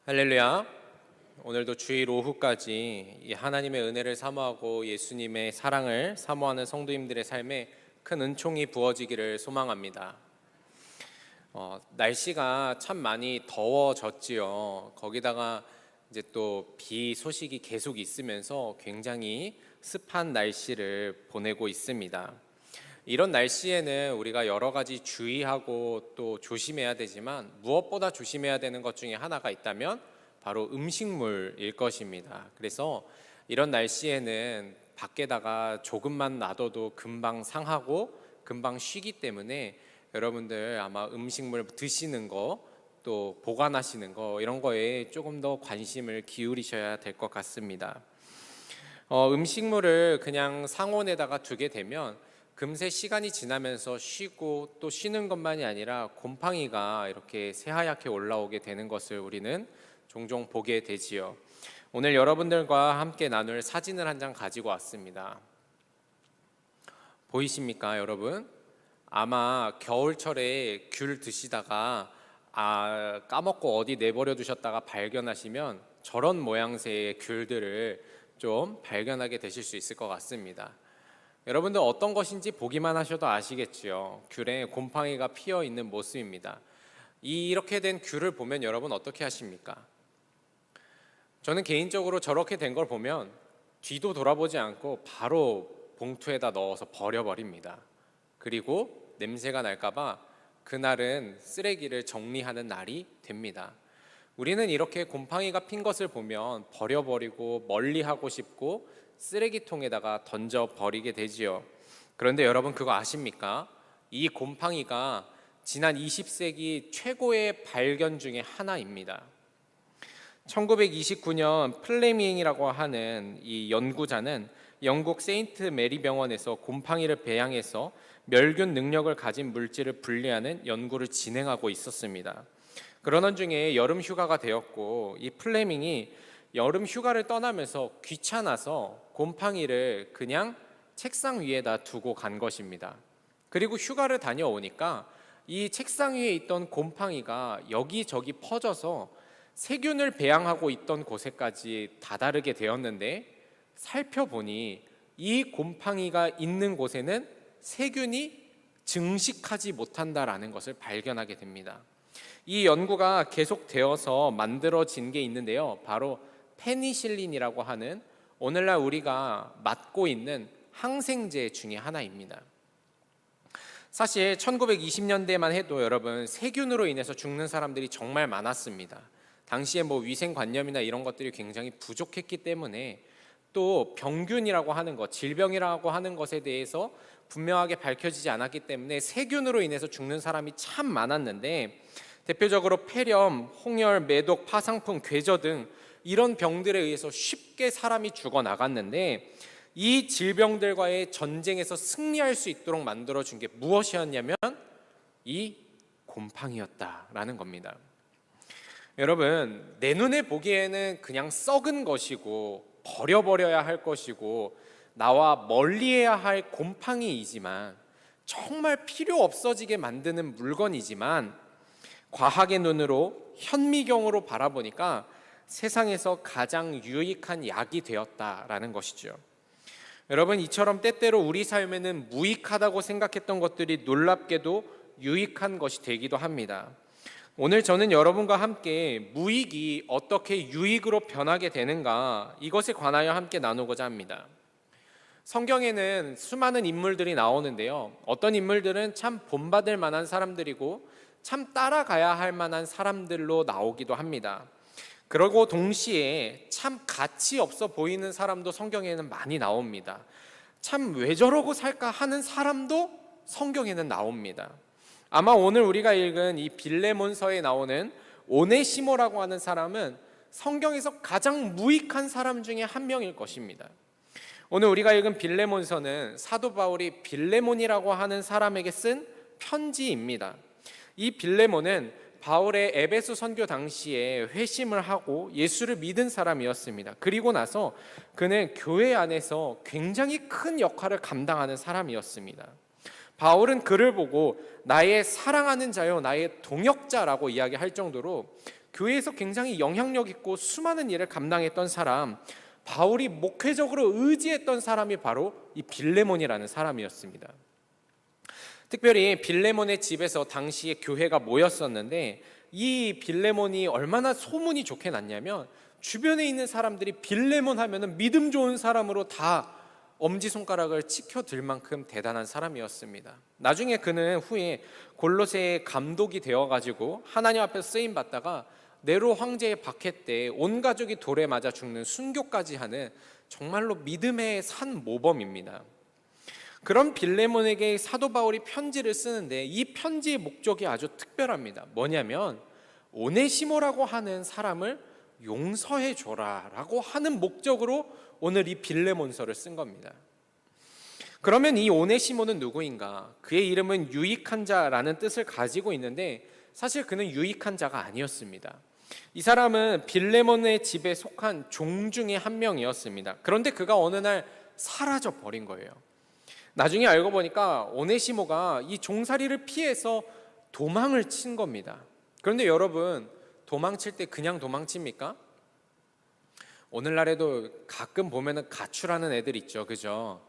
할렐루야. 오늘도 주일 오후까지 이 하나님의 은혜를 사모하고 예수님의 사랑을 사모하는 성도님들의 삶에 큰 은총이 부어지기를 소망합니다. 날씨가 참 많이 더워졌지요. 거기다가 이제 또 비 소식이 계속 있으면서 굉장히 습한 날씨를 보내고 있습니다. 이런 날씨에는 우리가 여러 가지 주의하고 또 조심해야 되지만 무엇보다 조심해야 되는 것 중에 하나가 있다면 바로 음식물일 것입니다. 그래서 이런 날씨에는 밖에다가 조금만 놔둬도 금방 상하고 금방 쉬기 때문에 여러분들 아마 음식물 드시는 거 또 보관하시는 거 이런 거에 조금 더 관심을 기울이셔야 될 것 같습니다. 음식물을 그냥 상온에다가 두게 되면 금세 시간이 지나면서 쉬고 또 쉬는 것만이 아니라 곰팡이가 이렇게 새하얗게 올라오게 되는 것을 우리는 종종 보게 되지요. 오늘 여러분들과 함께 나눌 사진을 한 장 가지고 왔습니다. 보이십니까, 여러분? 아마 겨울철에 귤 드시다가 까먹고 어디 내버려 두셨다가 발견하시면 저런 모양새의 귤들을 좀 발견하게 되실 수 있을 것 같습니다. 여러분들 어떤 것인지 보기만 하셔도 아시겠지요. 귤에 곰팡이가 피어 있는 모습입니다. 이렇게 된 귤을 보면 여러분 어떻게 하십니까? 저는 개인적으로 저렇게 된 걸 보면 뒤도 돌아보지 않고 바로 봉투에다 넣어서 버려버립니다. 그리고 냄새가 날까봐 그날은 쓰레기를 정리하는 날이 됩니다. 우리는 이렇게 곰팡이가 핀 것을 보면 버려버리고 멀리하고 싶고 쓰레기통에다가 던져버리게 되지요. 그런데 여러분 그거 아십니까? 이 곰팡이가 지난 20세기 최고의 발견 중에 하나입니다. 1929년 플레밍이라고 하는 이 연구자는 영국 세인트 메리 병원에서 곰팡이를 배양해서 멸균 능력을 가진 물질을 분리하는 연구를 진행하고 있었습니다. 그러던 중에 여름 휴가가 되었고 이 플레밍이 여름 휴가를 떠나면서 귀찮아서 곰팡이를 그냥 책상 위에다 두고 간 것입니다. 그리고 휴가를 다녀오니까 이 책상 위에 있던 곰팡이가 여기저기 퍼져서 세균을 배양하고 있던 곳에까지 다다르게 되었는데 살펴보니 이 곰팡이가 있는 곳에는 세균이 증식하지 못한다라는 것을 발견하게 됩니다. 이 연구가 계속되어서 만들어진 게 있는데요. 바로 페니실린이라고 하는 오늘날 우리가 맞고 있는 항생제 중에 하나입니다. 사실 1920년대만 해도 여러분 세균으로 인해서 죽는 사람들이 정말 많았습니다. 당시에 위생관념이나 이런 것들이 굉장히 부족했기 때문에 또 병균이라고 하는 것, 질병이라고 하는 것에 대해서 분명하게 밝혀지지 않았기 때문에 세균으로 인해서 죽는 사람이 참 많았는데 대표적으로 폐렴, 홍열, 매독, 파상풍, 괴저 등 이런 병들에 의해서 쉽게 사람이 죽어나갔는데 이 질병들과의 전쟁에서 승리할 수 있도록 만들어준 게 무엇이었냐면 이 곰팡이였다라는 겁니다. 여러분, 내 눈에 보기에는 그냥 썩은 것이고 버려버려야 할 것이고 나와 멀리해야 할 곰팡이이지만 정말 필요 없어지게 만드는 물건이지만 과학의 눈으로 현미경으로 바라보니까 세상에서 가장 유익한 약이 되었다라는 것이죠. 여러분, 이처럼 때때로 우리 삶에는 무익하다고 생각했던 것들이 놀랍게도 유익한 것이 되기도 합니다. 오늘 저는 여러분과 함께 무익이 어떻게 유익으로 변하게 되는가 이것에 관하여 함께 나누고자 합니다. 성경에는 수많은 인물들이 나오는데요. 어떤 인물들은 참 본받을 만한 사람들이고 참 따라가야 할 만한 사람들로 나오기도 합니다. 그리고 동시에 참 가치 없어 보이는 사람도 성경에는 많이 나옵니다. 참 왜 저러고 살까 하는 사람도 성경에는 나옵니다. 아마 오늘 우리가 읽은 이 빌레몬서에 나오는 오네시모라고 하는 사람은 성경에서 가장 무익한 사람 중에 한 명일 것입니다. 오늘 우리가 읽은 빌레몬서는 사도 바울이 빌레몬이라고 하는 사람에게 쓴 편지입니다. 이 빌레몬은 바울의 에베소 선교 당시에 회심을 하고 예수를 믿은 사람이었습니다. 그리고 나서 그는 교회 안에서 굉장히 큰 역할을 감당하는 사람이었습니다. 바울은 그를 보고 나의 사랑하는 자요, 나의 동역자라고 이야기할 정도로 교회에서 굉장히 영향력 있고 수많은 일을 감당했던 사람, 바울이 목회적으로 의지했던 사람이 바로 이 빌레몬이라는 사람이었습니다. 특별히 빌레몬의 집에서 당시에 교회가 모였었는데, 이 빌레몬이 얼마나 소문이 좋게 났냐면 주변에 있는 사람들이 빌레몬 하면은 믿음 좋은 사람으로 다 엄지손가락을 치켜들 만큼 대단한 사람이었습니다. 나중에 그는 후에 골로새의 감독이 되어가지고 하나님 앞에서 쓰임 받다가 네로 황제의 박해 때 온 가족이 돌에 맞아 죽는 순교까지 하는 정말로 믿음의 산 모범입니다. 그런 빌레몬에게 사도 바울이 편지를 쓰는데 이 편지의 목적이 아주 특별합니다. 뭐냐면 오네시모라고 하는 사람을 용서해 줘라라고 하는 목적으로 오늘 이 빌레몬서를 쓴 겁니다. 그러면 이 오네시모는 누구인가? 그의 이름은 유익한 자라는 뜻을 가지고 있는데 사실 그는 유익한 자가 아니었습니다. 이 사람은 빌레몬의 집에 속한 종 중에 한 명이었습니다. 그런데 그가 어느 날 사라져 버린 거예요. 나중에 알고 보니까 오네시모가 이 종살이를 피해서 도망을 친 겁니다. 그런데 여러분, 도망칠 때 그냥 도망칩니까? 오늘날에도 가끔 보면은 가출하는 애들 있죠, 그죠?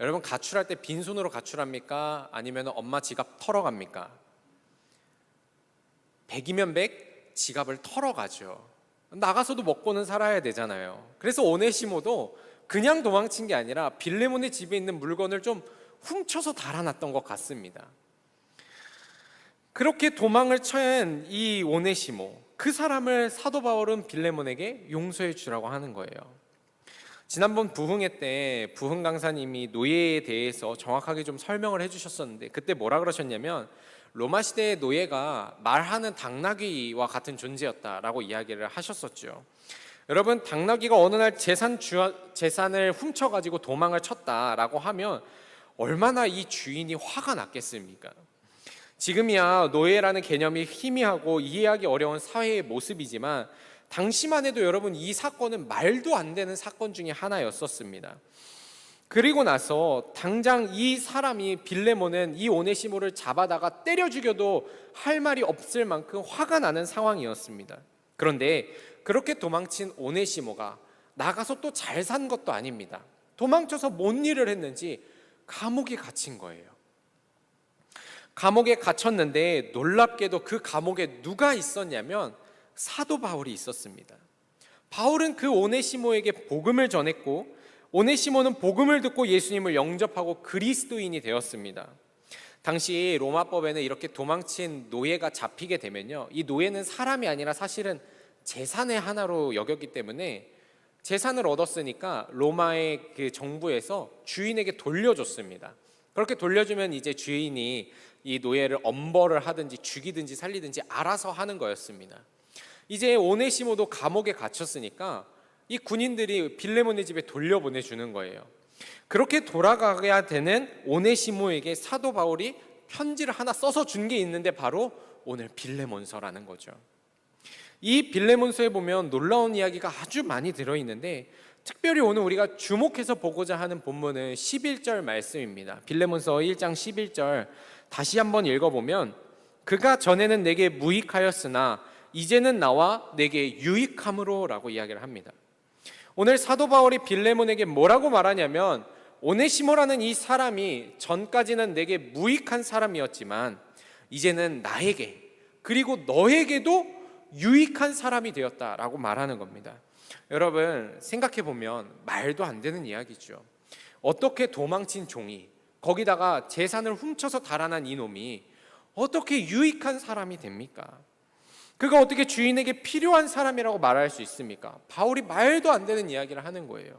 여러분, 가출할 때 빈손으로 가출합니까? 아니면 엄마 지갑 털어갑니까? 100이면 100, 지갑을 털어가죠. 나가서도 먹고는 살아야 되잖아요. 그래서 오네시모도 그냥 도망친 게 아니라 빌레몬의 집에 있는 물건을 좀 훔쳐서 달아났던 것 같습니다. 그렇게 도망을 친 이 오네시모, 그 사람을 사도 바울은 빌레몬에게 용서해 주라고 하는 거예요. 지난번 부흥회 때 부흥 강사님이 노예에 대해서 정확하게 좀 설명을 해주셨었는데, 그때 뭐라 그러셨냐면 로마 시대의 노예가 말하는 당나귀와 같은 존재였다라고 이야기를 하셨었죠. 여러분, 당나귀가 어느 날 재산을 훔쳐가지고 도망을 쳤다라고 하면 얼마나 이 주인이 화가 났겠습니까? 지금이야 노예라는 개념이 희미하고 이해하기 어려운 사회의 모습이지만 당시만 해도 여러분, 이 사건은 말도 안 되는 사건 중에 하나였었습니다. 그리고 나서 당장 이 사람이 빌레몬은 이 오네시모를 잡아다가 때려 죽여도 할 말이 없을 만큼 화가 나는 상황이었습니다. 그런데 그렇게 도망친 오네시모가 나가서 또 잘 산 것도 아닙니다. 도망쳐서 뭔 일을 했는지 감옥에 갇힌 거예요. 감옥에 갇혔는데 놀랍게도 그 감옥에 누가 있었냐면 사도 바울이 있었습니다. 바울은 그 오네시모에게 복음을 전했고 오네시모는 복음을 듣고 예수님을 영접하고 그리스도인이 되었습니다. 당시 로마법에는 이렇게 도망친 노예가 잡히게 되면요, 이 노예는 사람이 아니라 사실은 재산의 하나로 여겼기 때문에 재산을 얻었으니까 로마의 그 정부에서 주인에게 돌려줬습니다. 그렇게 돌려주면 이제 주인이 이 노예를 엄벌을 하든지 죽이든지 살리든지 알아서 하는 거였습니다. 이제 오네시모도 감옥에 갇혔으니까 이 군인들이 빌레몬의 집에 돌려보내주는 거예요. 그렇게 돌아가야 되는 오네시모에게 사도 바울이 편지를 하나 써서 준 게 있는데 바로 오늘 빌레몬서라는 거죠. 이 빌레몬서에 보면 놀라운 이야기가 아주 많이 들어있는데 특별히 오늘 우리가 주목해서 보고자 하는 본문은 11절 말씀입니다. 빌레몬서 1장 11절 다시 한번 읽어보면 그가 전에는 내게 무익하였으나 이제는 나와 내게 유익함으로 라고 이야기를 합니다. 오늘 사도 바울이 빌레몬에게 뭐라고 말하냐면 오네시모라는 이 사람이 전까지는 내게 무익한 사람이었지만 이제는 나에게 그리고 너에게도 유익한 사람이 되었다라고 말하는 겁니다. 여러분, 생각해 보면 말도 안 되는 이야기죠. 어떻게 도망친 종이 거기다가 재산을 훔쳐서 달아난 이놈이 어떻게 유익한 사람이 됩니까? 그가 어떻게 주인에게 필요한 사람이라고 말할 수 있습니까? 바울이 말도 안 되는 이야기를 하는 거예요.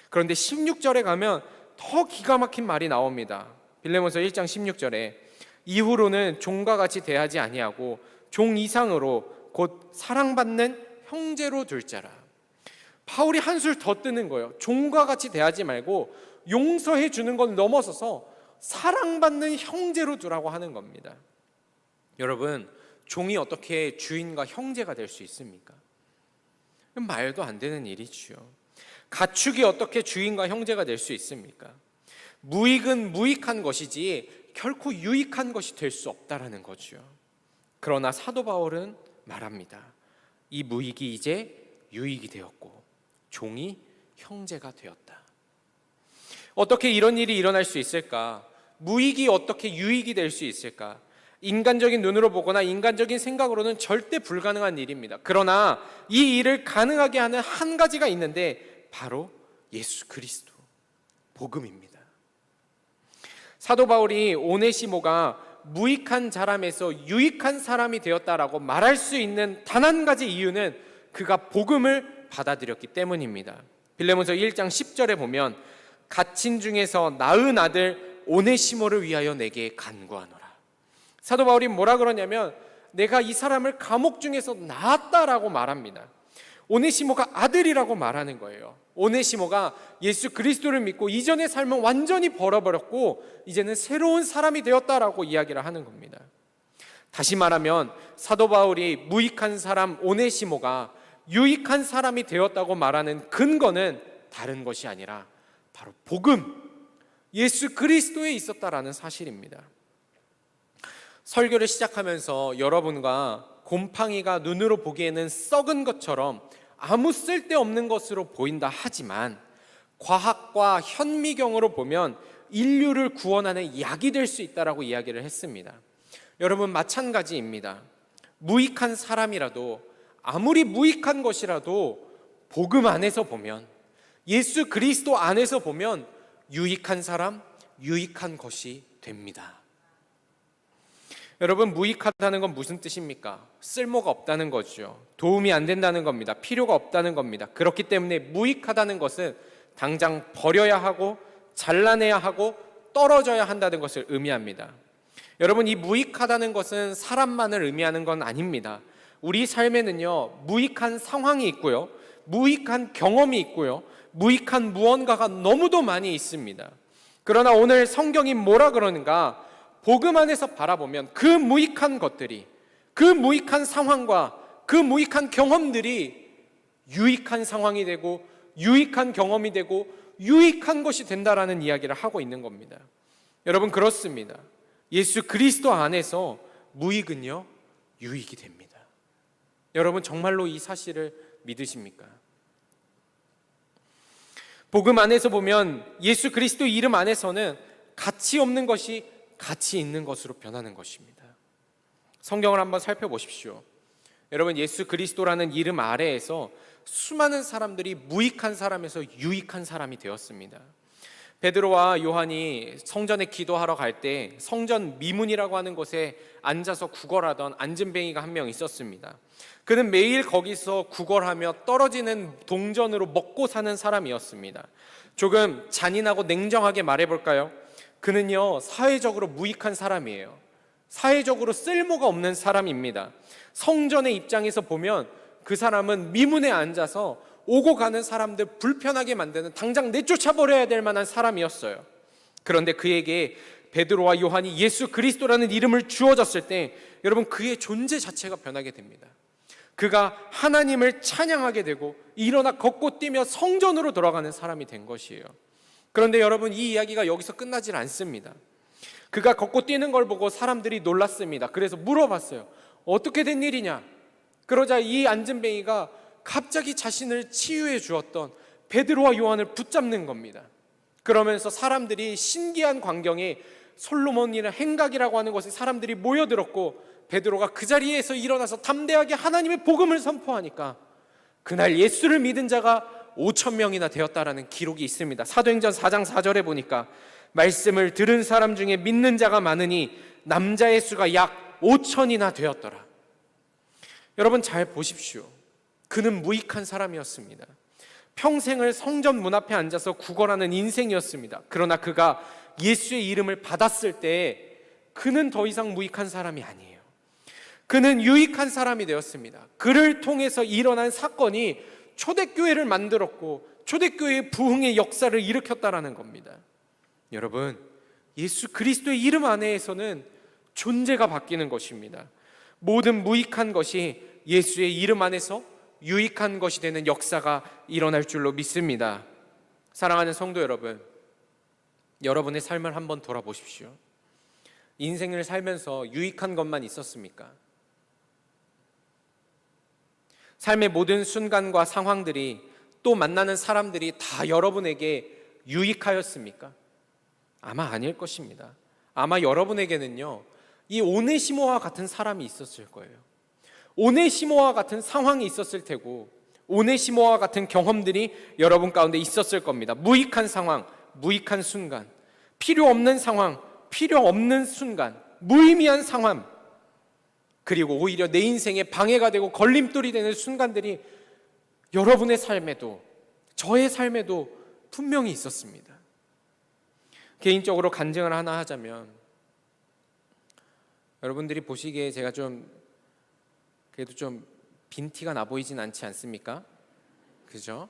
그런데 16절에 가면 더 기가 막힌 말이 나옵니다. 빌레몬서 1장 16절에 이후로는 종과 같이 대하지 아니하고 종 이상으로 곧 사랑받는 형제로 둘 자라. 바울이 한술 더 뜨는 거예요. 종과 같이 대하지 말고 용서해 주는 건 넘어서서 사랑받는 형제로 두라고 하는 겁니다. 여러분, 종이 어떻게 주인과 형제가 될 수 있습니까? 말도 안 되는 일이지요. 가축이 어떻게 주인과 형제가 될 수 있습니까? 무익은 무익한 것이지 결코 유익한 것이 될 수 없다라는 거죠. 그러나 사도 바울은 말합니다. 이 무익이 이제 유익이 되었고 종이 형제가 되었다. 어떻게 이런 일이 일어날 수 있을까? 무익이 어떻게 유익이 될 수 있을까? 인간적인 눈으로 보거나 인간적인 생각으로는 절대 불가능한 일입니다. 그러나 이 일을 가능하게 하는 한 가지가 있는데 바로 예수 그리스도, 복음입니다. 사도 바울이 오네시모가 무익한 사람에서 유익한 사람이 되었다라고 말할 수 있는 단 한 가지 이유는 그가 복음을 받아들였기 때문입니다. 빌레몬서 1장 10절에 보면 갇힌 중에서 낳은 아들 오네시모를 위하여 내게 간구하노라. 사도 바울이 뭐라 그러냐면 내가 이 사람을 감옥 중에서 낳았다라고 말합니다. 오네시모가 아들이라고 말하는 거예요. 오네시모가 예수 그리스도를 믿고 이전의 삶은 완전히 버려버렸고 이제는 새로운 사람이 되었다라고 이야기를 하는 겁니다. 다시 말하면 사도 바울이 무익한 사람 오네시모가 유익한 사람이 되었다고 말하는 근거는 다른 것이 아니라 바로 복음, 예수 그리스도에 있었다라는 사실입니다. 설교를 시작하면서 여러분과 곰팡이가 눈으로 보기에는 썩은 것처럼 아무 쓸데없는 것으로 보인다 하지만 과학과 현미경으로 보면 인류를 구원하는 약이 될 수 있다라고 이야기를 했습니다. 여러분, 마찬가지입니다. 무익한 사람이라도, 아무리 무익한 것이라도 복음 안에서 보면, 예수 그리스도 안에서 보면 유익한 사람, 유익한 것이 됩니다. 여러분, 무익하다는 건 무슨 뜻입니까? 쓸모가 없다는 거죠. 도움이 안 된다는 겁니다. 필요가 없다는 겁니다. 그렇기 때문에 무익하다는 것은 당장 버려야 하고 잘라내야 하고 떨어져야 한다는 것을 의미합니다. 여러분, 이 무익하다는 것은 사람만을 의미하는 건 아닙니다. 우리 삶에는요, 무익한 상황이 있고요, 무익한 경험이 있고요, 무익한 무언가가 너무도 많이 있습니다. 그러나 오늘 성경이 뭐라 그러는가? 복음 안에서 바라보면 그 무익한 것들이, 그 무익한 상황과 그 무익한 경험들이 유익한 상황이 되고 유익한 경험이 되고 유익한 것이 된다라는 이야기를 하고 있는 겁니다. 여러분, 그렇습니다. 예수 그리스도 안에서 무익은요, 유익이 됩니다. 여러분, 정말로 이 사실을 믿으십니까? 복음 안에서 보면 예수 그리스도 이름 안에서는 가치 없는 것이 가치 있는 것으로 변하는 것입니다. 성경을 한번 살펴보십시오. 여러분, 예수 그리스도라는 이름 아래에서 수많은 사람들이 무익한 사람에서 유익한 사람이 되었습니다. 베드로와 요한이 성전에 기도하러 갈 때 성전 미문이라고 하는 곳에 앉아서 구걸하던 안진뱅이가 한 명 있었습니다. 그는 매일 거기서 구걸하며 떨어지는 동전으로 먹고 사는 사람이었습니다. 조금 잔인하고 냉정하게 말해볼까요? 그는요, 사회적으로 무익한 사람이에요. 사회적으로 쓸모가 없는 사람입니다. 성전의 입장에서 보면 그 사람은 미문에 앉아서 오고 가는 사람들 불편하게 만드는, 당장 내쫓아버려야 될 만한 사람이었어요. 그런데 그에게 베드로와 요한이 예수 그리스도라는 이름을 주어졌을 때 여러분, 그의 존재 자체가 변하게 됩니다. 그가 하나님을 찬양하게 되고 일어나 걷고 뛰며 성전으로 돌아가는 사람이 된 것이에요. 그런데 여러분, 이 이야기가 여기서 끝나질 않습니다. 그가 걷고 뛰는 걸 보고 사람들이 놀랐습니다. 그래서 물어봤어요. 어떻게 된 일이냐? 그러자 이 안진뱅이가 갑자기 자신을 치유해 주었던 베드로와 요한을 붙잡는 겁니다. 그러면서 사람들이 신기한 광경에 솔로몬이나 행각이라고 하는 곳에 사람들이 모여들었고 베드로가 그 자리에서 일어나서 담대하게 하나님의 복음을 선포하니까 그날 예수를 믿은 자가 5,000명이나 되었다라는 기록이 있습니다. 사도행전 4장 4절에 보니까 말씀을 들은 사람 중에 믿는 자가 많으니 남자의 수가 약 5,000이나 되었더라. 여러분, 잘 보십시오. 그는 무익한 사람이었습니다. 평생을 성전 문 앞에 앉아서 구걸하는 인생이었습니다. 그러나 그가 예수의 이름을 받았을 때 그는 더 이상 무익한 사람이 아니에요. 그는 유익한 사람이 되었습니다. 그를 통해서 일어난 사건이 초대교회를 만들었고 초대교회의 부흥의 역사를 일으켰다라는 겁니다. 여러분, 예수 그리스도의 이름 안에서는 존재가 바뀌는 것입니다. 모든 무익한 것이 예수의 이름 안에서 유익한 것이 되는 역사가 일어날 줄로 믿습니다. 사랑하는 성도 여러분, 여러분의 삶을 한번 돌아보십시오. 인생을 살면서 유익한 것만 있었습니까? 삶의 모든 순간과 상황들이, 또 만나는 사람들이 다 여러분에게 유익하였습니까? 아마 아닐 것입니다. 아마 여러분에게는요, 이 오네시모와 같은 사람이 있었을 거예요. 오네시모와 같은 상황이 있었을 테고, 오네시모와 같은 경험들이 여러분 가운데 있었을 겁니다. 무익한 상황, 무익한 순간, 필요 없는 상황, 필요 없는 순간, 무의미한 상황, 그리고 오히려 내 인생에 방해가 되고 걸림돌이 되는 순간들이 여러분의 삶에도, 저의 삶에도 분명히 있었습니다. 개인적으로 간증을 하나 하자면, 여러분들이 보시기에 제가 그래도 좀 빈티가 나 보이진 않지 않습니까? 그죠?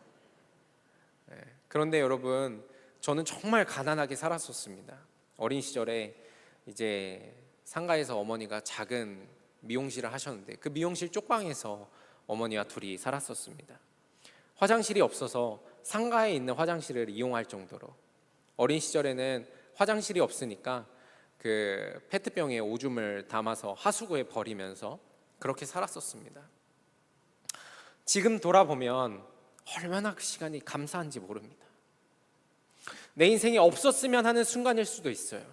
네. 그런데 여러분, 저는 정말 가난하게 살았었습니다. 어린 시절에 이제 상가에서 어머니가 작은 미용실을 하셨는데, 그 미용실 쪽방에서 어머니와 둘이 살았었습니다. 화장실이 없어서 상가에 있는 화장실을 이용할 정도로, 어린 시절에는 화장실이 없으니까 그 페트병에 오줌을 담아서 하수구에 버리면서 그렇게 살았었습니다. 지금 돌아보면 얼마나 그 시간이 감사한지 모릅니다. 내 인생에 없었으면 하는 순간일 수도 있어요.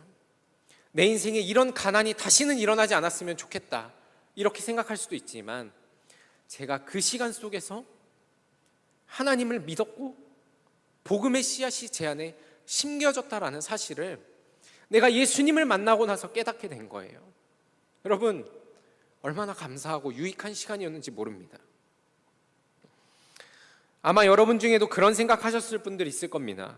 내 인생에 이런 가난이 다시는 일어나지 않았으면 좋겠다, 이렇게 생각할 수도 있지만, 제가 그 시간 속에서 하나님을 믿었고 복음의 씨앗이 제 안에 심겨졌다라는 사실을 내가 예수님을 만나고 나서 깨닫게 된 거예요. 여러분, 얼마나 감사하고 유익한 시간이었는지 모릅니다. 아마 여러분 중에도 그런 생각하셨을 분들 있을 겁니다.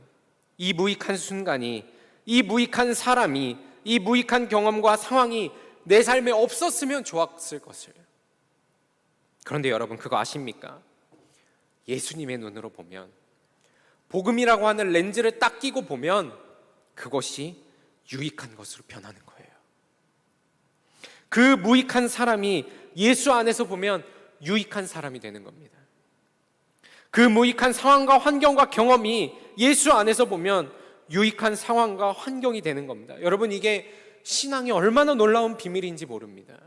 이 무익한 순간이, 이 무익한 사람이, 이 무익한 경험과 상황이 내 삶에 없었으면 좋았을 것을. 그런데 여러분, 그거 아십니까? 예수님의 눈으로 보면, 복음이라고 하는 렌즈를 딱 끼고 보면 그것이 유익한 것으로 변하는 거예요. 그 무익한 사람이 예수 안에서 보면 유익한 사람이 되는 겁니다. 그 무익한 상황과 환경과 경험이 예수 안에서 보면 유익한 상황과 환경이 되는 겁니다. 여러분, 이게 신앙이 얼마나 놀라운 비밀인지 모릅니다.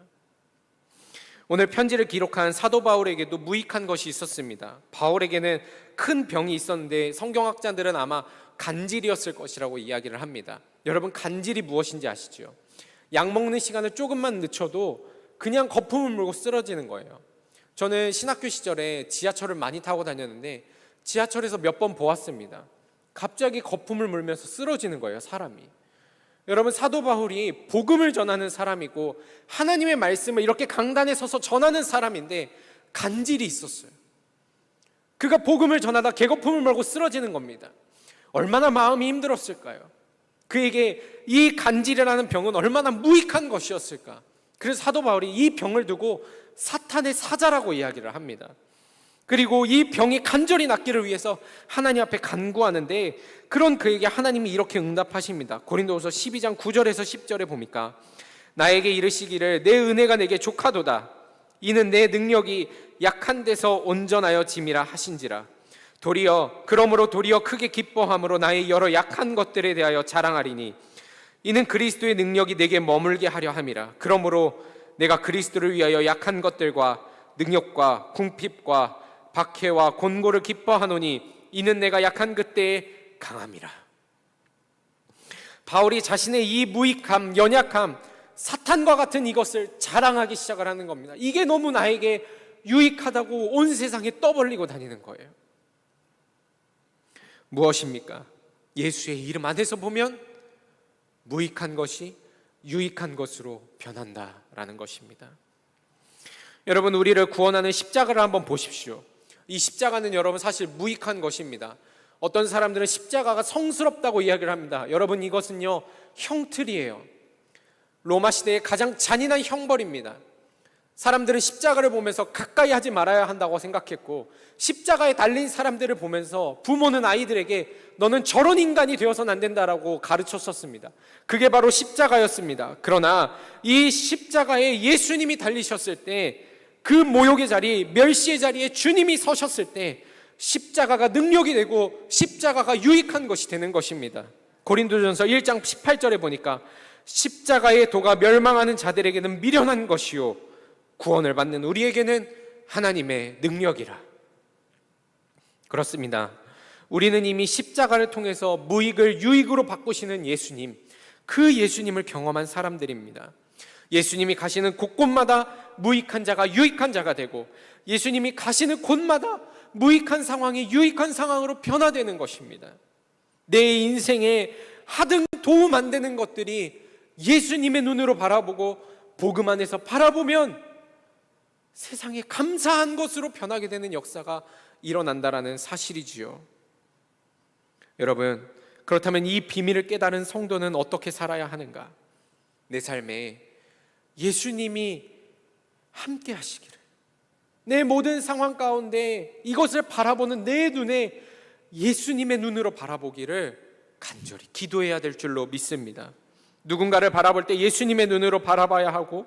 오늘 편지를 기록한 사도 바울에게도 무익한 것이 있었습니다. 바울에게는 큰 병이 있었는데 성경학자들은 아마 간질이었을 것이라고 이야기를 합니다. 여러분, 간질이 무엇인지 아시죠? 약 먹는 시간을 조금만 늦춰도 그냥 거품을 물고 쓰러지는 거예요. 저는 신학교 시절에 지하철을 많이 타고 다녔는데 지하철에서 몇 번 보았습니다. 갑자기 거품을 물면서 쓰러지는 거예요, 사람이. 여러분, 사도 바울이 복음을 전하는 사람이고 하나님의 말씀을 이렇게 강단에 서서 전하는 사람인데 간질이 있었어요. 그가 복음을 전하다 개거품을 물고 쓰러지는 겁니다. 얼마나 마음이 힘들었을까요? 그에게 이 간질이라는 병은 얼마나 무익한 것이었을까? 그래서 사도 바울이 이 병을 두고 사탄의 사자라고 이야기를 합니다. 그리고 이 병이 간절히 낫기를 위해서 하나님 앞에 간구하는데, 그런 그에게 하나님이 이렇게 응답하십니다. 고린도후서 12장 9절에서 10절에 보니까, 나에게 이르시기를 내 은혜가 내게 족하도다. 이는 내 능력이 약한 데서 온전하여 짐이라 하신지라. 그러므로 도리어 크게 기뻐함으로 나의 여러 약한 것들에 대하여 자랑하리니 이는 그리스도의 능력이 내게 머물게 하려 함이라. 그러므로 내가 그리스도를 위하여 약한 것들과 능력과 궁핍과 박해와 곤고를 기뻐하노니 이는 내가 약한 그때에 강함이라. 바울이 자신의 이 무익함, 연약함, 사탄과 같은 이것을 자랑하기 시작을 하는 겁니다. 이게 너무 나에게 유익하다고 온 세상에 떠벌리고 다니는 거예요. 무엇입니까? 예수의 이름 안에서 보면 무익한 것이 유익한 것으로 변한다라는 것입니다. 여러분, 우리를 구원하는 십자가를 한번 보십시오. 이 십자가는 여러분 사실 무익한 것입니다. 어떤 사람들은 십자가가 성스럽다고 이야기를 합니다. 여러분, 이것은요 형틀이에요. 로마 시대의 가장 잔인한 형벌입니다. 사람들은 십자가를 보면서 가까이 하지 말아야 한다고 생각했고, 십자가에 달린 사람들을 보면서 부모는 아이들에게 너는 저런 인간이 되어서는 안 된다라고 가르쳤었습니다. 그게 바로 십자가였습니다. 그러나 이 십자가에 예수님이 달리셨을 때, 그 모욕의 자리, 멸시의 자리에 주님이 서셨을 때 십자가가 능력이 되고 십자가가 유익한 것이 되는 것입니다. 고린도전서 1장 18절에 보니까 십자가의 도가 멸망하는 자들에게는 미련한 것이요 구원을 받는 우리에게는 하나님의 능력이라. 그렇습니다. 우리는 이미 십자가를 통해서 무익을 유익으로 바꾸시는 예수님, 그 예수님을 경험한 사람들입니다. 예수님이 가시는 곳곳마다 무익한 자가 유익한 자가 되고, 예수님이 가시는 곳마다 무익한 상황이 유익한 상황으로 변화되는 것입니다. 내 인생에 하등 도움 안 되는 것들이 예수님의 눈으로 바라보고 복음 안에서 바라보면 세상에 감사한 것으로 변하게 되는 역사가 일어난다라는 사실이지요. 여러분, 그렇다면 이 비밀을 깨달은 성도는 어떻게 살아야 하는가? 내 삶에 예수님이 함께 하시기를, 내 모든 상황 가운데 이것을 바라보는 내 눈에 예수님의 눈으로 바라보기를 간절히 기도해야 될 줄로 믿습니다. 누군가를 바라볼 때 예수님의 눈으로 바라봐야 하고,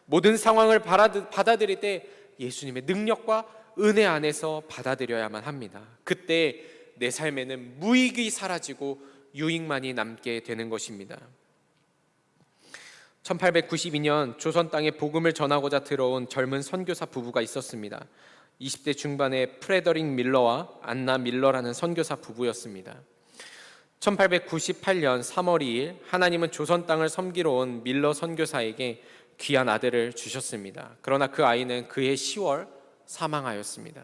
모든 상황을 받아들일 때 예수님의 능력과 은혜 안에서 받아들여야만 합니다. 그때 내 삶에는 무익이 사라지고 유익만이 남게 되는 것입니다. 1892년 조선 땅에 복음을 전하고자 들어온 젊은 선교사 부부가 있었습니다. 20대 중반의 프레더릭 밀러와 안나 밀러라는 선교사 부부였습니다. 1898년 3월 2일 하나님은 조선 땅을 섬기러 온 밀러 선교사에게 귀한 아들을 주셨습니다. 그러나 그 아이는 그해 10월 사망하였습니다.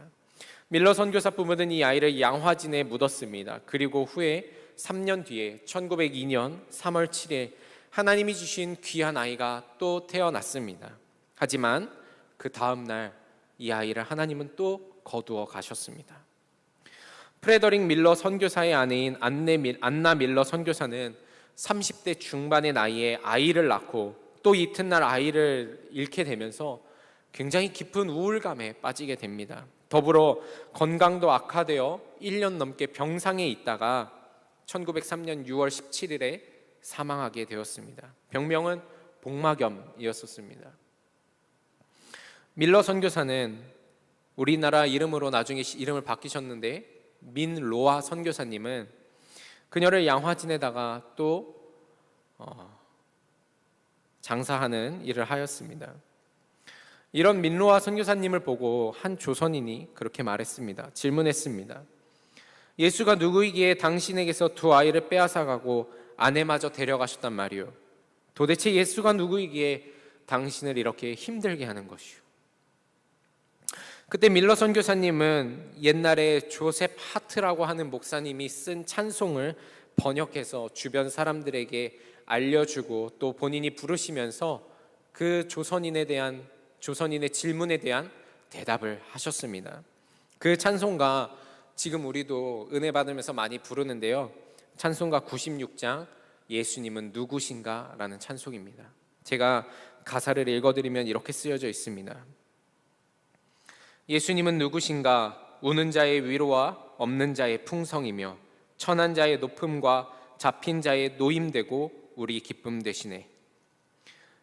밀러 선교사 부부는 이 아이를 양화진에 묻었습니다. 그리고 후에 3년 뒤에 1902년 3월 7일 하나님이 주신 귀한 아이가 또 태어났습니다. 하지만 그 다음 날 이 아이를 하나님은 또 거두어 가셨습니다. 프레더릭 밀러 선교사의 아내인 안나 밀러 선교사는 30대 중반의 나이에 아이를 낳고 또 이튿날 아이를 잃게 되면서 굉장히 깊은 우울감에 빠지게 됩니다. 더불어 건강도 악화되어 1년 넘게 병상에 있다가 1903년 6월 17일에 사망하게 되었습니다. 병명은 복막염이었습니다. 밀러 선교사는 우리나라 이름으로 나중에 이름을 바뀌셨는데, 민로아 선교사님은 그녀를 양화진에다가 또 장사하는 일을 하였습니다. 이런 민로아 선교사님을 보고 한 조선인이 그렇게 말했습니다. 질문했습니다. 예수가 누구이기에 당신에게서 두 아이를 빼앗아가고 아내마저 데려가셨단 말이오? 도대체 예수가 누구이기에 당신을 이렇게 힘들게 하는 것이오? 그때 밀러 선교사님은 옛날에 조셉 하트라고 하는 목사님이 쓴 찬송을 번역해서 주변 사람들에게 알려주고 또 본인이 부르시면서 그 조선인의 질문에 대한 대답을 하셨습니다. 그 찬송가 지금 우리도 은혜 받으면서 많이 부르는데요. 찬송가 96장 예수님은 누구신가? 라는 찬송입니다. 제가 가사를 읽어드리면 이렇게 쓰여져 있습니다. 예수님은 누구신가? 우는 자의 위로와 없는 자의 풍성이며 천한 자의 높음과 잡힌 자의 노임되고 우리 기쁨 되시네.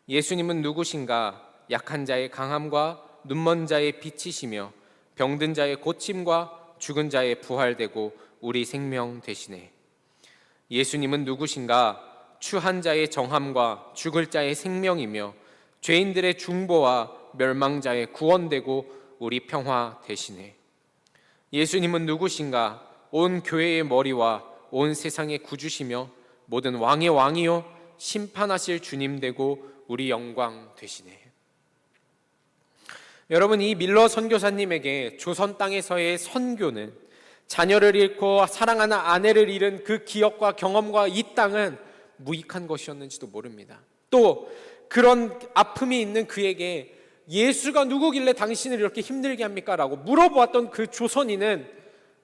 예수님은 누구신가? 약한 자의 강함과 눈먼 자의 빛이시며 병든 자의 고침과 죽은 자의 부활되고 우리 생명 되시네. 예수님은 누구신가? 추한 자의 정함과 죽을 자의 생명이며 죄인들의 중보와 멸망자의 구원되고 우리 평화 되시네. 예수님은 누구신가? 온 교회의 머리와 온 세상의 구주시며 모든 왕의 왕이요 심판하실 주님 되고 우리 영광 되시네. 여러분, 이 밀러 선교사님에게 조선 땅에서의 선교는 자녀를 잃고 사랑하는 아내를 잃은 그 기억과 경험과 이 땅은 무익한 것이었는지도 모릅니다. 또 그런 아픔이 있는 그에게 예수가 누구길래 당신을 이렇게 힘들게 합니까? 라고 물어보았던 그 조선인은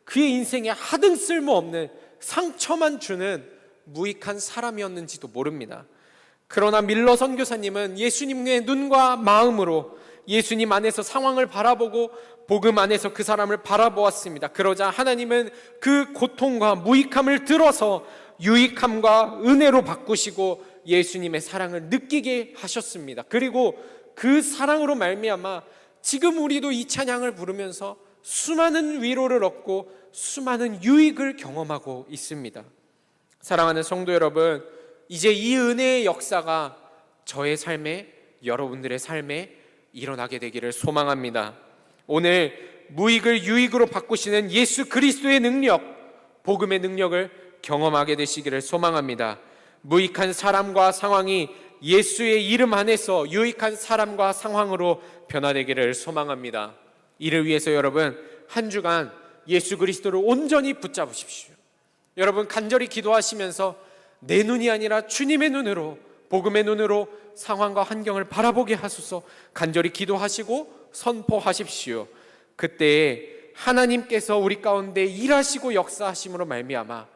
그의 인생에 하등 쓸모없는 상처만 주는 무익한 사람이었는지도 모릅니다. 그러나 밀러 선교사님은 예수님의 눈과 마음으로 예수님 안에서 상황을 바라보고 복음 안에서 그 사람을 바라보았습니다. 그러자 하나님은 그 고통과 무익함을 들어서 유익함과 은혜로 바꾸시고 예수님의 사랑을 느끼게 하셨습니다. 그리고 그 사랑으로 말미암아 지금 우리도 이 찬양을 부르면서 수많은 위로를 얻고 수많은 유익을 경험하고 있습니다. 사랑하는 성도 여러분, 이제 이 은혜의 역사가 저의 삶에, 여러분들의 삶에 일어나게 되기를 소망합니다. 오늘 무익을 유익으로 바꾸시는 예수 그리스도의 능력, 복음의 능력을 경험하게 되시기를 소망합니다. 무익한 사람과 상황이 예수의 이름 안에서 유익한 사람과 상황으로 변화되기를 소망합니다. 이를 위해서 여러분 한 주간 예수 그리스도를 온전히 붙잡으십시오. 여러분 간절히 기도하시면서 내 눈이 아니라 주님의 눈으로, 복음의 눈으로 상황과 환경을 바라보게 하소서 간절히 기도하시고 선포하십시오. 그때 하나님께서 우리 가운데 일하시고 역사하심으로 말미암아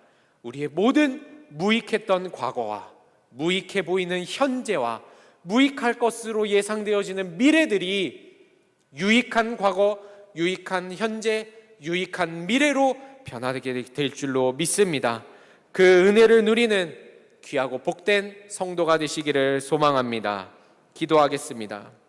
우리의 모든 무익했던 과거와 무익해 보이는 현재와 무익할 것으로 예상되어지는 미래들이 유익한 과거, 유익한 현재, 유익한 미래로 변화되게 될 줄로 믿습니다. 그 은혜를 누리는 귀하고 복된 성도가 되시기를 소망합니다. 기도하겠습니다.